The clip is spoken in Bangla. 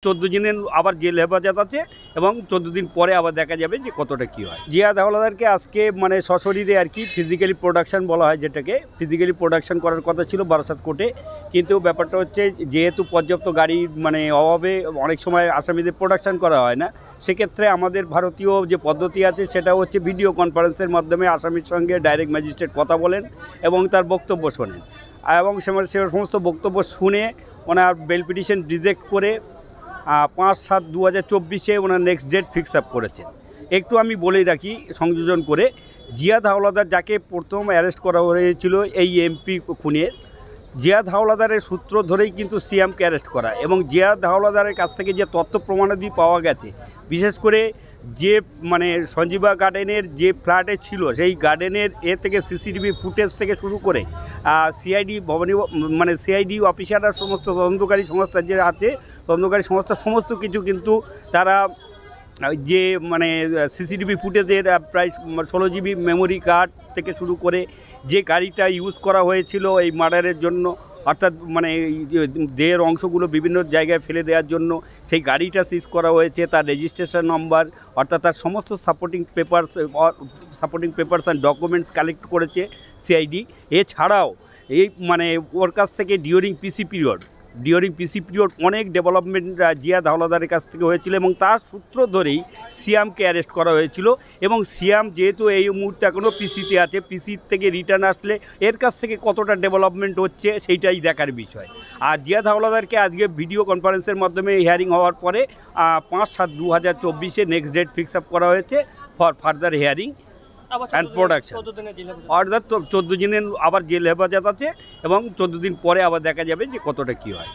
14 দিনের আবার জেল হেফাজত আছে এবং 14 দিন পরে আবার দেখা যাবে যে কতটা কী হয়। জিয়াদ হাওলাদারকে আজকে মানে সশরীরে আর কি ফিজিক্যালি প্রোডাকশন বলা হয়, যেটাকে ফিজিক্যালি প্রোডাকশন করার কথা ছিল বারাসাত কোর্টে, কিন্তু ব্যাপারটা হচ্ছে যেহেতু পর্যাপ্ত গাড়ি মানে অভাবে অনেক সময় আসামিদের প্রোডাকশন করা হয় না, সেক্ষেত্রে আমাদের ভারতীয় যে পদ্ধতি আছে সেটা হচ্ছে ভিডিও কনফারেন্সের মাধ্যমে আসামির সঙ্গে ডাইরেক্ট ম্যাজিস্ট্রেট কথা বলেন এবং তার বক্তব্য শোনেন, এবং সে সমস্ত বক্তব্য শুনে ওনার বেল পিটিশন রিজেক্ট করে 5/7/2024 ওনার নেক্সট ডেট ফিক্স আপ করেছেন। একটু আমি বলেই রাখি সংযোজন করে, জিয়াদ হাওলাদার যাকে প্রথম অ্যারেস্ট করা হয়েছিল এই এমপি খুনের, জিয়াদ হাওলাদারের সূত্র ধরেই কিন্তু সিএমকে অ্যারেস্ট করা, এবং জিয়াদ হাওলাদারের কাছ থেকে যে তথ্য প্রমাণাদি পাওয়া গেছে, বিশেষ করে যে মানে সঞ্জীবা গার্ডেনের যে ফ্ল্যাটে ছিল সেই গার্ডেনের থেকে সিসিটিভি ফুটেজ থেকে শুরু করে সিআইডি ভবনী মানে সিআইডি অফিসাররা সমস্ত তদন্তকারী সংস্থা যে আছে, তদন্তকারী সংস্থা সমস্ত কিছু কিন্তু তারা যে মানে সিসিটিভি ফুটেজের প্রায় 16 GB মেমোরি কার্ড থেকে শুরু করে যে গাড়িটা ইউজ করা হয়েছিল এই মার্ডারের জন্য, অর্থাৎ মানে দেহের অংশগুলো বিভিন্ন জায়গায় ফেলে দেওয়ার জন্য সেই গাড়িটা সিজ করা হয়েছে, তার রেজিস্ট্রেশন নম্বর অর্থাৎ তার সমস্ত supporting papers and documents collect করেছে সিআইডি। এছাড়াও এই মানে ওর কাছ থেকে ডিউরিং পিসি পিরিয়ড অনেক ডেভেলপমেন্ট জিয়াদ হাওলাদারের কাছ থেকে হয়েছিল, এবং তার সূত্র ধরেই সিয়ামকে অ্যারেস্ট করা হয়েছিল। এবং সিয়াম যেহেতু এই মুহূর্তে এখনও পিসিতে আছে, পিসি থেকে রিটার্ন আসলে এর কাছ থেকে কতটা ডেভেলপমেন্ট হচ্ছে সেইটাই দেখার বিষয়। আর জিয়াদ হাওলাদারকে আজকে ভিডিও কনফারেন্সের মাধ্যমে হিয়ারিং হওয়ার পরে 5/7/2024 নেক্সট ডেট ফিক্স আপ করা হয়েছে for further hearing and production. অর্থাৎ 14 দিনের আবার জেল হেফাজত আছে এবং 14 দিন পরে আবার দেখা যাবে যে কতটা কী হয়।